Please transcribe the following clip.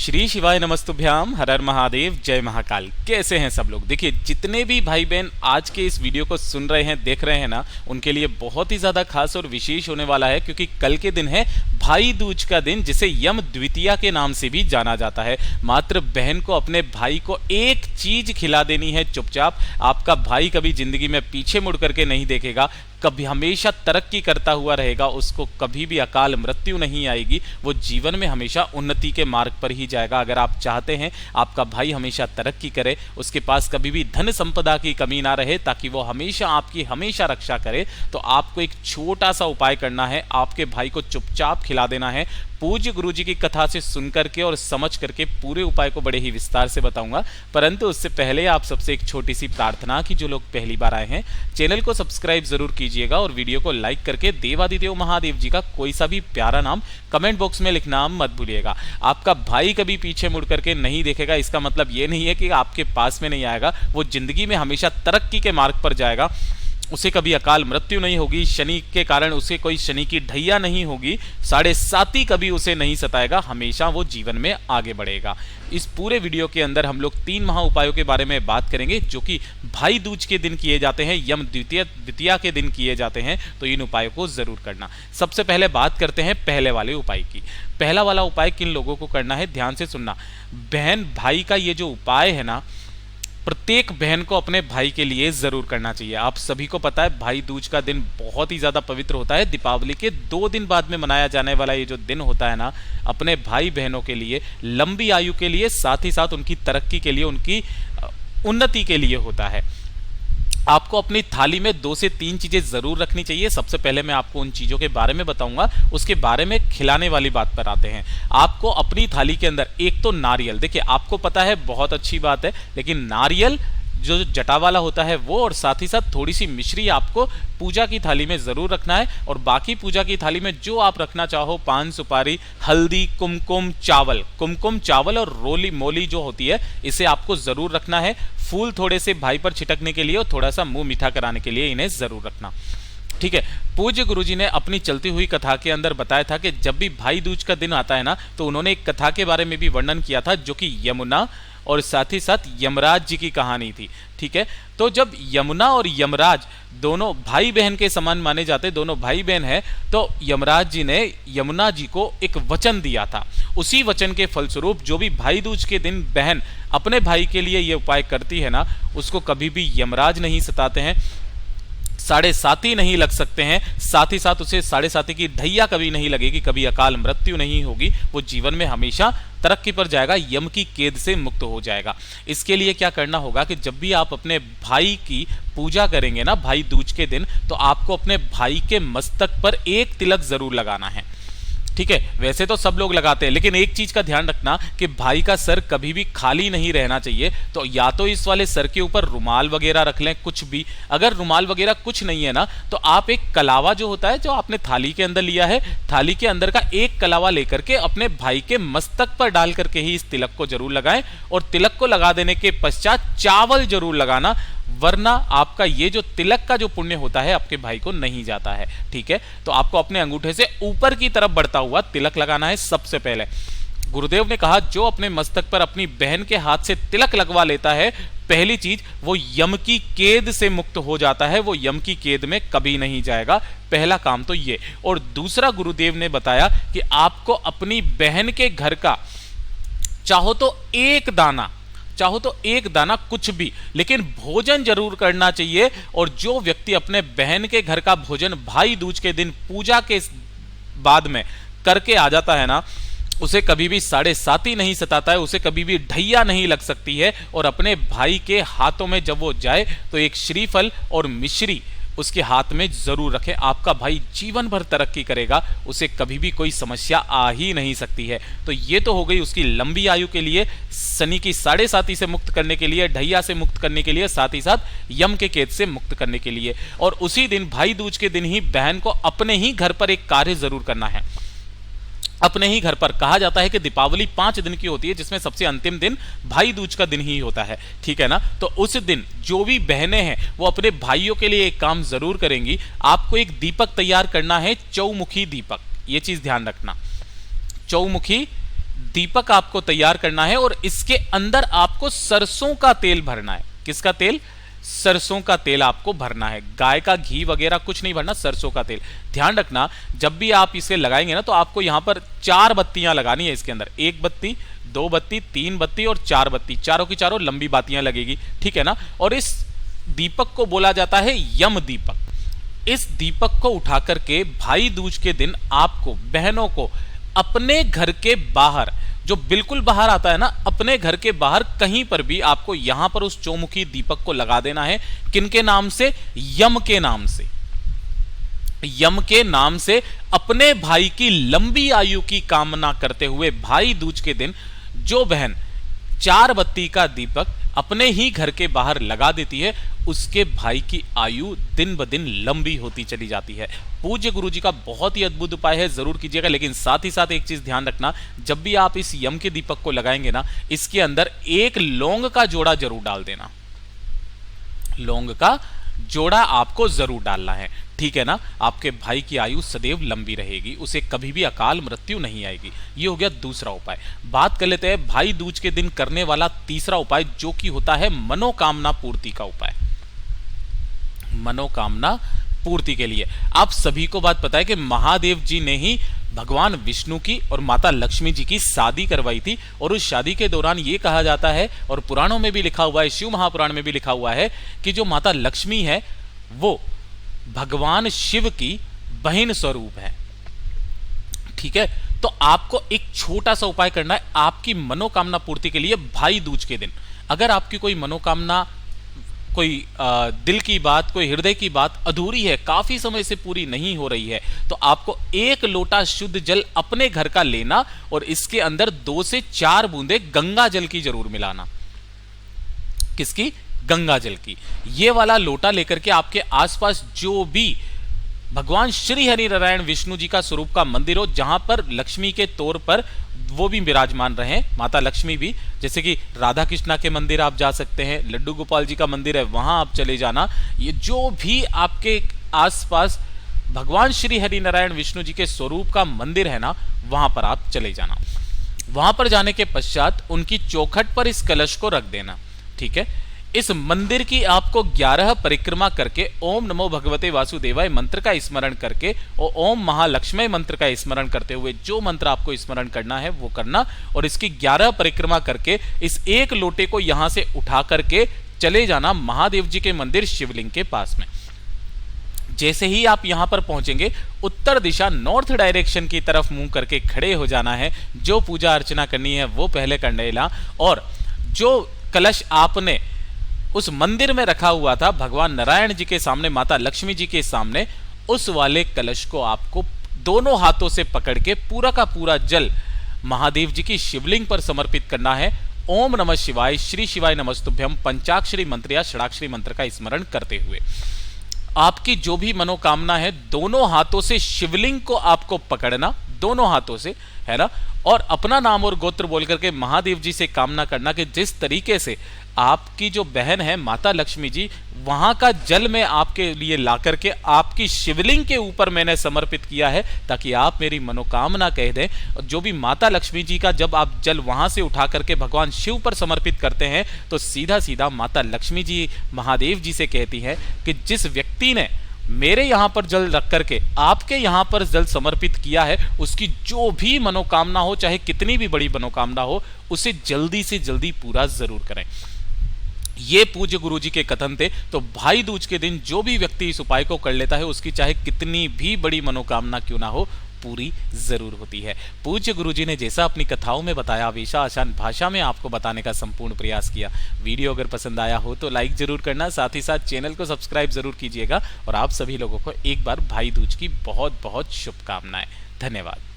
श्री शिवाय नमस्तुभ्याम, हर हर महादेव, जय महाकाल। कैसे हैं सब लोग। देखिए, जितने भी भाई बहन आज के इस वीडियो को सुन रहे हैं, देख रहे हैं ना, उनके लिए बहुत ही ज़्यादा खास और विशेष होने वाला है, क्योंकि कल के दिन है भाई दूज का दिन, जिसे यम द्वितीया के नाम से भी जाना जाता है। मात्र बहन को अपने भाई को एक चीज खिला देनी है चुपचाप। आपका भाई कभी जिंदगी में पीछे मुड़ करके नहीं देखेगा, कभी हमेशा तरक्की करता हुआ रहेगा, उसको कभी भी अकाल मृत्यु नहीं आएगी, वो जीवन में हमेशा उन्नति के मार्ग पर ही जाएगा। अगर आप चाहते हैं आपका भाई हमेशा तरक्की करे, उसके पास कभी भी धन संपदा की कमी ना रहे, ताकि वो हमेशा आपकी हमेशा रक्षा करे, तो आपको एक छोटा सा उपाय करना है। आपके भाई को चुपचाप खिला देना है। पूज्य गुरु जी की कथा से सुन करके और समझ करके पूरे उपाय को बड़े ही विस्तार से बताऊंगा, परंतु उससे पहले आप सबसे एक छोटी सी प्रार्थना कि जो लोग पहली बार आए हैं, चैनल को सब्सक्राइब जरूर कीजिएगा और वीडियो को लाइक करके देवादिदेव महादेव जी का कोई सा भी प्यारा नाम कमेंट बॉक्स में लिखना मत भूलिएगा। आपका भाई कभी पीछे मुड़ करके नहीं देखेगा, इसका मतलब ये नहीं है कि आपके पास में नहीं आएगा, वो जिंदगी में हमेशा तरक्की के मार्ग पर जाएगा। उसे कभी अकाल मृत्यु नहीं होगी, शनि के कारण उसे कोई शनि की ढैया नहीं होगी, 7.5 कभी उसे नहीं सताएगा, हमेशा वो जीवन में आगे बढ़ेगा। इस पूरे वीडियो के अंदर हम लोग 3 महा उपायों के बारे में बात करेंगे, जो कि भाई दूज के दिन किए जाते हैं, यम द्वितीया के दिन किए जाते हैं। तो इन उपायों को जरूर करना। सबसे पहले बात करते हैं पहले वाले उपाय की। पहला वाला उपाय किन लोगों को करना है, ध्यान से सुनना। बहन भाई का ये जो उपाय है ना, प्रत्येक बहन को अपने भाई के लिए जरूर करना चाहिए। आप सभी को पता है भाई दूज का दिन बहुत ही ज्यादा पवित्र होता है। दीपावली के 2 दिन बाद में मनाया जाने वाला ये जो दिन होता है ना, अपने भाई बहनों के लिए, लंबी आयु के लिए, साथ ही साथ उनकी तरक्की के लिए, उनकी उन्नति के लिए होता है। आपको अपनी थाली में 2 से 3 चीजें जरूर रखनी चाहिए। सबसे पहले मैं आपको उन चीजों के बारे में बताऊंगा, उसके बारे में खिलाने वाली बात पर आते हैं। आपको अपनी थाली के अंदर एक तो नारियल, देखिए आपको पता है बहुत अच्छी बात है, लेकिन नारियल जो जटा वाला होता है वो, और साथ ही साथ थोड़ी सी मिश्री आपको पूजा की थाली में जरूर रखना है। और बाकी पूजा की थाली में जो आप रखना चाहो, पान सुपारी, हल्दी, कुमकुम चावल और रोली मोली जो होती है, इसे आपको जरूर रखना है। फूल थोड़े से भाई पर छिटकने के लिए और थोड़ा सा मुंह मीठा कराने के लिए इन्हें जरूर रखना, ठीक है। पूज्य गुरुजी ने अपनी चलती हुई कथा के अंदर बताया था कि जब भी भाई दूज का दिन आता है ना, तो उन्होंने एक कथा के बारे में भी वर्णन किया था, जो कि यमुना और साथ ही साथ यमराज जी की कहानी थी, ठीक है। तो जब यमुना और यमराज दोनों भाई बहन के समान माने जाते, दोनों भाई बहन हैं, तो यमराज जी ने यमुना जी को एक वचन दिया था। उसी वचन के फलस्वरूप जो भी भाई दूज के दिन बहन अपने भाई के लिए ये उपाय करती है ना, उसको कभी भी यमराज नहीं सताते हैं, 7.5 नहीं लग सकते हैं, साथ ही साथ उसे 7.5 की ढैया कभी नहीं लगेगी, कभी अकाल मृत्यु नहीं होगी, वो जीवन में हमेशा तरक्की पर जाएगा, यम की कैद से मुक्त हो जाएगा। इसके लिए क्या करना होगा कि जब भी आप अपने भाई की पूजा करेंगे ना भाई दूज के दिन, तो आपको अपने भाई के मस्तक पर एक तिलक जरूर लगाना है, ठीक है। वैसे तो सब लोग लगाते हैं, लेकिन एक चीज का ध्यान रखना कि भाई का सर कभी भी खाली नहीं रहना चाहिए। तो या तो इस वाले सर के ऊपर रुमाल वगैरह रख लें, कुछ भी। अगर रुमाल वगैरह कुछ नहीं है ना, तो आप एक कलावा जो होता है, जो आपने थाली के अंदर लिया है, थाली के अंदर का एक कलावा लेकर के अपने भाई के मस्तक पर डाल करके ही इस तिलक को जरूर लगाएं। और तिलक को लगा देने के पश्चात चावल जरूर लगाना, वरना आपका ये जो तिलक का जो पुण्य होता है आपके भाई को नहीं जाता है, ठीक है। तो आपको अपने अंगूठे से ऊपर की तरफ बढ़ता हुआ तिलक लगाना है। सबसे पहले गुरुदेव ने कहा, जो अपने मस्तक पर अपनी बहन के हाथ से तिलक लगवा लेता है, पहली चीज वो यम की कैद से मुक्त हो जाता है, वो यम की कैद में कभी नहीं जाएगा। पहला काम तो ये। और दूसरा गुरुदेव ने बताया कि आपको अपनी बहन के घर का चाहो तो एक दाना कुछ भी, लेकिन भोजन जरूर करना चाहिए। और जो व्यक्ति अपने बहन के घर का भोजन भाई दूज के दिन पूजा के बाद में करके आ जाता है ना, उसे कभी भी 7.5 नहीं सताता है, उसे कभी भी ढैया नहीं लग सकती है। और अपने भाई के हाथों में जब वो जाए, तो एक श्रीफल और मिश्री उसके हाथ में जरूर रखें। आपका भाई जीवन भर तरक्की करेगा, उसे कभी भी कोई समस्या आ ही नहीं सकती है। तो ये तो हो गई उसकी लंबी आयु के लिए, शनि की 7.5 से मुक्त करने के लिए, ढैया से मुक्त करने के लिए, साथ ही साथ यम के कैद से मुक्त करने के लिए। और उसी दिन भाई दूज के दिन ही बहन को अपने ही घर पर एक कार्य जरूर करना है। अपने ही घर पर, कहा जाता है कि दीपावली 5 दिन की होती है, जिसमें सबसे अंतिम दिन भाई दूज का दिन ही होता है, ठीक है ना। तो उस दिन जो भी बहनें हैं वो अपने भाइयों के लिए एक काम जरूर करेंगी। आपको एक दीपक तैयार करना है, चौमुखी दीपक, ये चीज ध्यान रखना। चौमुखी दीपक आपको तैयार करना है और इसके अंदर आपको सरसों का तेल भरना है। किसका तेल? सरसों का तेल आपको भरना है। गाय का घी वगैरह कुछ नहीं भरना, सरसों का तेल। ध्यान रखना, जब भी आप इसे लगाएंगे ना तो आपको यहां पर 4 बत्तियां लगानी है इसके अंदर। 1 बत्ती, 2 बत्ती, 3 बत्ती और 4 बत्ती, चारों की चारों लंबी बातियां लगेगी, ठीक है ना। और इस दीपक को बोला जाता है यम दीपक। इस दीपक को उठा करके भाई दूज के दिन आपको, बहनों को, अपने घर के बाहर, जो बिल्कुल बाहर आता है ना, अपने घर के बाहर कहीं पर भी आपको यहां पर उस चौमुखी दीपक को लगा देना है। किनके नाम से? यम के नाम से। यम के नाम से अपने भाई की लंबी आयु की कामना करते हुए भाई दूज के दिन जो बहन 4 बत्ती का दीपक अपने ही घर के बाहर लगा देती है, उसके भाई की आयु दिन ब दिन लंबी होती चली जाती है। पूज्य गुरु जी का बहुत ही अद्भुत उपाय है, जरूर कीजिएगा। लेकिन साथ ही साथ एक चीज ध्यान रखना, जब भी आप इस यम के दीपक को लगाएंगे ना, इसके अंदर एक लौंग का जोड़ा जरूर डाल देना। लौंग का जोड़ा आपको जरूर डालना है, ठीक है ना। आपके भाई की आयु सदैव लंबी रहेगी, उसे कभी भी अकाल मृत्यु नहीं आएगी। ये हो गया दूसरा उपाय। बात कर लेते हैं भाई दूज के दिन करने वाला तीसरा उपाय, जो कि होता है मनोकामना पूर्ति का उपाय। मनोकामना पूर्ति के लिए आप सभी को बात पता है कि महादेव जी ने ही भगवान विष्णु की और माता लक्ष्मी जी की शादी करवाई थी। और उस शादी के दौरान ये कहा जाता है, और पुराणों में भी लिखा हुआ है, शिव महापुराण में भी लिखा हुआ है, कि जो माता लक्ष्मी है वो भगवान शिव की बहन स्वरूप है, ठीक है। तो आपको एक छोटा सा उपाय करना है आपकी मनोकामना पूर्ति के लिए भाई दूज के दिन। अगर आपकी कोई मनोकामना, कोई दिल की बात, कोई हृदय की बात अधूरी है, काफी समय से पूरी नहीं हो रही है, तो आपको 1 लोटा शुद्ध जल अपने घर का लेना और इसके अंदर 2 से 4 बूंदे गंगा जल की जरूर मिलाना। किसकी? गंगा जल की। ये वाला लोटा लेकर के आपके आसपास जो भी भगवान श्री हरि नारायण विष्णु जी का स्वरूप का मंदिर हो, जहां पर लक्ष्मी के तौर पर वो भी विराजमान रहे, माता लक्ष्मी भी, जैसे कि राधा कृष्णा के मंदिर आप जा सकते हैं, लड्डू गोपाल जी का मंदिर है, वहां आप चले जाना। ये जो भी आपके आसपास भगवान श्री हरि नारायण विष्णु जी के स्वरूप का मंदिर है ना, वहां पर आप चले जाना। वहां पर जाने के पश्चात उनकी चौखट पर इस कलश को रख देना, ठीक है। इस मंदिर की आपको 11 परिक्रमा करके ओम नमो भगवते वासुदेवाय मंत्र का स्मरण करके और ओम महालक्ष्मी मंत्र का स्मरण करते हुए जो मंत्र आपको स्मरण करना है वो करना, और इसकी 11 परिक्रमा करके इस 1 लोटे को यहां से उठा करके चले जाना महादेव जी के मंदिर शिवलिंग के पास में। जैसे ही आप यहां पर पहुंचेंगे, उत्तर दिशा नॉर्थ डायरेक्शन की तरफ मुंह करके खड़े हो जाना है। जो पूजा अर्चना करनी है वो पहले कर लेना, और जो कलश आपने उस मंदिर में रखा हुआ था भगवान नारायण जी के सामने, माता लक्ष्मी जी के सामने, उस वाले कलश को आपको दोनों हाथों से पकड़ के पूरा का पूरा जल महादेव जी की शिवलिंग पर समर्पित करना है। ओम नमः शिवाय, श्री शिवाय नमस्तुभ्यम पंचाक्षरी मंत्र या षडाक्षरी मंत्र का स्मरण करते हुए आपकी जो भी मनोकामना है दोनों हाथों से शिवलिंग को आपको पकड़ना, दोनों हाथों से, है ना, और अपना नाम और गोत्र बोल करके महादेव जी से कामना करना कि जिस तरीके से आपकी जो बहन है माता लक्ष्मी जी, वहां का जल मैं आपके लिए ला करके आपकी शिवलिंग के ऊपर मैंने समर्पित किया है, ताकि आप मेरी मनोकामना कह दें। जो भी माता लक्ष्मी जी का जब आप जल वहां से उठा करके भगवान शिव पर समर्पित करते हैं, तो सीधा सीधा माता लक्ष्मी जी महादेव जी से कहती हैं कि जिस व्यक्ति ने मेरे यहां पर जल रख करके आपके यहां पर जल समर्पित किया है, उसकी जो भी मनोकामना हो, चाहे कितनी भी बड़ी मनोकामना हो, उसे जल्दी से जल्दी पूरा जरूर करें। ये पूज्य गुरु जी के कथन थे। तो भाई दूज के दिन जो भी व्यक्ति इस उपाय को कर लेता है, उसकी चाहे कितनी भी बड़ी मनोकामना क्यों ना हो, पूरी जरूर होती है। पूज्य गुरु जी ने जैसा अपनी कथाओं में बताया, वैसा आसान भाषा में आपको बताने का संपूर्ण प्रयास किया। वीडियो अगर पसंद आया हो तो लाइक जरूर करना, साथ ही साथ चैनल को सब्सक्राइब जरूर कीजिएगा। और आप सभी लोगों को एक बार भाई दूज की बहुत बहुत शुभकामनाएं। धन्यवाद।